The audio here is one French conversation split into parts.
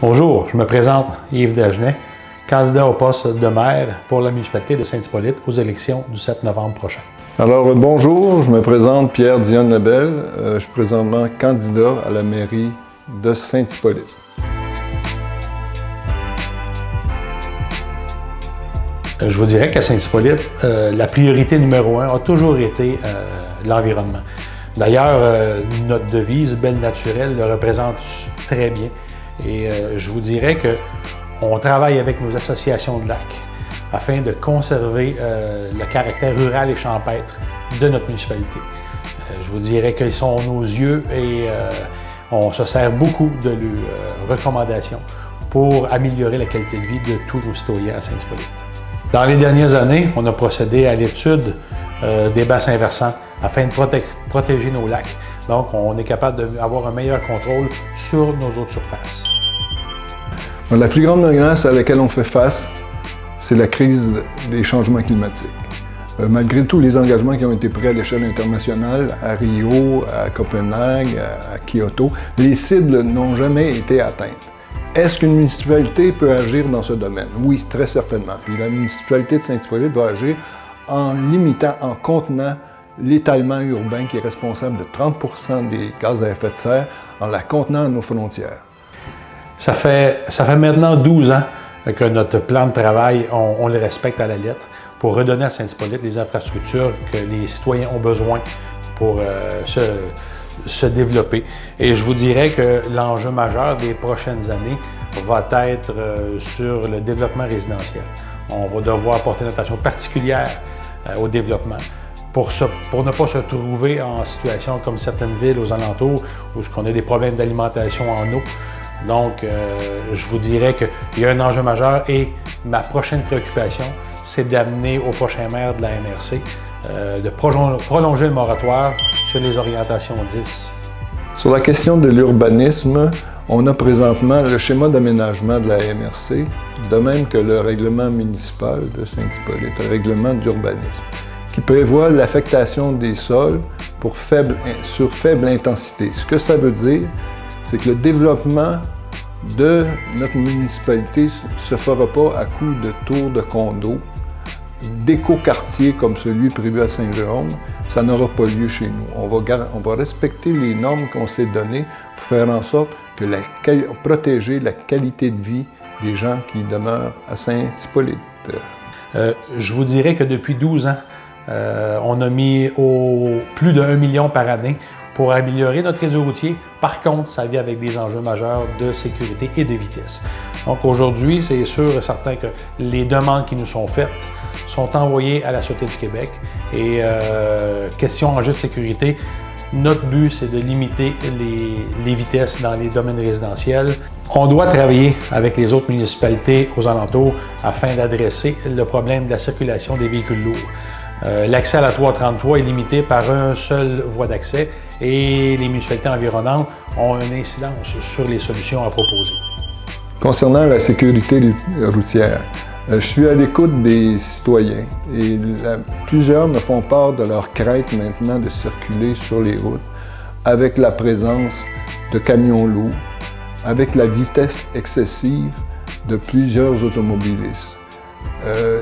Bonjour, je me présente Yves Dagenet, candidat au poste de maire pour la municipalité de Saint-Hippolyte aux élections du 7 novembre prochain. Alors bonjour, je me présente Pierre Dionne-Lebel, je suis présentement candidat à la mairie de Saint-Hippolyte. Je vous dirais qu'à Saint-Hippolyte, la priorité numéro 1 a toujours été l'environnement. D'ailleurs, notre devise « Belle naturelle » le représente très bien. Et je vous dirais qu'on travaille avec nos associations de lacs afin de conserver le caractère rural et champêtre de notre municipalité. Je vous dirais qu'ils sont nos yeux et on se sert beaucoup de leurs recommandations pour améliorer la qualité de vie de tous nos citoyens à Saint-Hippolyte. Dans les dernières années, on a procédé à l'étude des bassins versants afin de protéger nos lacs. Donc, on est capable d'avoir un meilleur contrôle sur nos eaux de surface. La plus grande menace à laquelle on fait face, c'est la crise des changements climatiques. Malgré tous les engagements qui ont été pris à l'échelle internationale, à Rio, à Copenhague, à Kyoto, les cibles n'ont jamais été atteintes. Est-ce qu'une municipalité peut agir dans ce domaine? Oui, très certainement. Puis la municipalité de Saint-Hippolyte va agir en limitant, en contenant l'étalement urbain qui est responsable de 30% des gaz à effet de serre, en la contenant à nos frontières. Ça fait maintenant 12 ans que notre plan de travail, on le respecte à la lettre pour redonner à Saint-Hippolyte les infrastructures que les citoyens ont besoin pour se développer. Et je vous dirais que l'enjeu majeur des prochaines années va être sur le développement résidentiel. On va devoir porter une attention particulière au développement pour ne pas se trouver en situation comme certaines villes aux alentours où on a des problèmes d'alimentation en eau. Donc, je vous dirais qu'il y a un enjeu majeur et ma prochaine préoccupation, c'est d'amener au prochain maire de la MRC de prolonger le moratoire sur les orientations 10. Sur la question de l'urbanisme, on a présentement le schéma d'aménagement de la MRC, de même que le règlement municipal de Saint-Hippolyte, le règlement d'urbanisme, qui prévoit l'affectation des sols sur faible intensité. Ce que ça veut dire, c'est que le développement de notre municipalité ne se fera pas à coup de tours de condos, d'éco-quartiers comme celui prévu à Saint-Jérôme. Ça n'aura pas lieu chez nous. On va respecter les normes qu'on s'est données pour faire en sorte que protéger la qualité de vie des gens qui demeurent à Saint-Hippolyte. Je vous dirais que depuis 12 ans, on a mis plus de 1 million par année pour améliorer notre réseau routier. Par contre, ça vient avec des enjeux majeurs de sécurité et de vitesse. Donc aujourd'hui, c'est sûr et certain que les demandes qui nous sont faites sont envoyées à la Sûreté du Québec. Et question enjeux de sécurité, notre but, c'est de limiter les vitesses dans les domaines résidentiels. On doit travailler avec les autres municipalités aux alentours afin d'adresser le problème de la circulation des véhicules lourds. L'accès à la 333 est limité par une seule voie d'accès et les municipalités environnantes ont une incidence sur les solutions à proposer. Concernant la sécurité routière, je suis à l'écoute des citoyens et plusieurs me font part de leur crainte maintenant de circuler sur les routes avec la présence de camions lourds, avec la vitesse excessive de plusieurs automobilistes.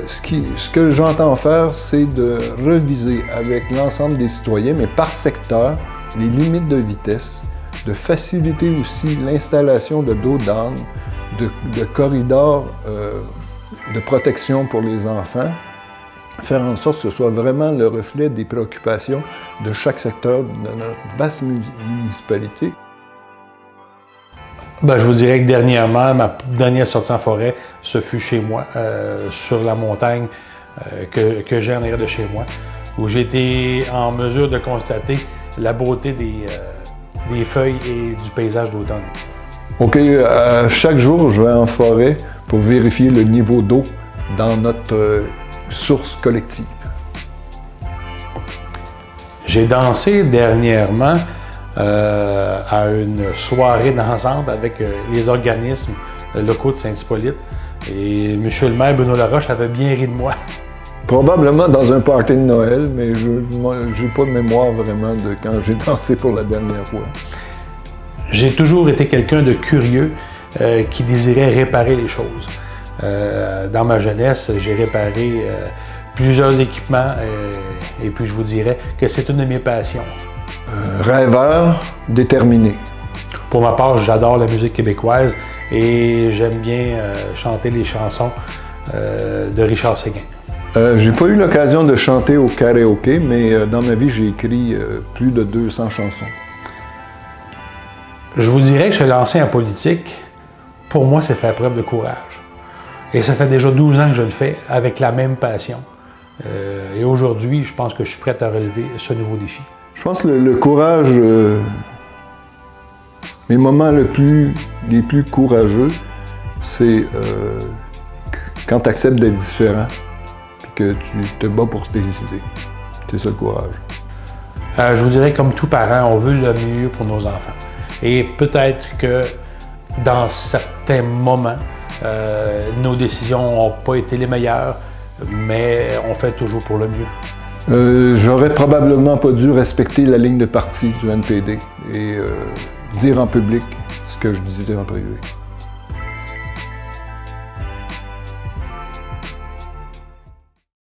Ce que j'entends faire, c'est de reviser avec l'ensemble des citoyens, mais par secteur, les limites de vitesse, de faciliter aussi l'installation de dos d'âne, de corridors de protection pour les enfants, faire en sorte que ce soit vraiment le reflet des préoccupations de chaque secteur de notre vaste municipalité. Ben, je vous dirais que dernièrement, ma dernière sortie en forêt, ce fut chez moi, sur la montagne que j'ai en arrière de chez moi, où j'ai été en mesure de constater la beauté des feuilles et du paysage d'automne. OK, chaque jour, je vais en forêt pour vérifier le niveau d'eau dans notre source collective. J'ai dansé dernièrement à une soirée dansante avec les organismes locaux de Saint-Hippolyte. Et M. le maire Benoît Laroche avait bien ri de moi. Probablement dans un party de Noël, mais je n'ai pas de mémoire vraiment de quand j'ai dansé pour la dernière fois. J'ai toujours été quelqu'un de curieux qui désiraient réparer les choses. Dans ma jeunesse, j'ai réparé plusieurs équipements et puis je vous dirais que c'est une de mes passions. Rêveur, déterminé. Pour ma part, j'adore la musique québécoise et j'aime bien chanter les chansons de Richard Séguin. J'ai pas eu l'occasion de chanter au karaoké, mais dans ma vie, j'ai écrit plus de 200 chansons. Je vous dirais que se lancer en politique, pour moi, c'est faire preuve de courage. Et ça fait déjà 12 ans que je le fais avec la même passion. Et aujourd'hui, je pense que je suis prêt à relever ce nouveau défi. Je pense que le courage, mes moments les plus courageux, c'est quand tu acceptes d'être différent et que tu te bats pour tes idées. C'est ça le courage. Je vous dirais, comme tout parent, on veut le mieux pour nos enfants. Et peut-être que dans certains moments, nos décisions n'ont pas été les meilleures, mais on fait toujours pour le mieux. J'aurais probablement pas dû respecter la ligne de parti du NPD et dire en public ce que je disais en privé.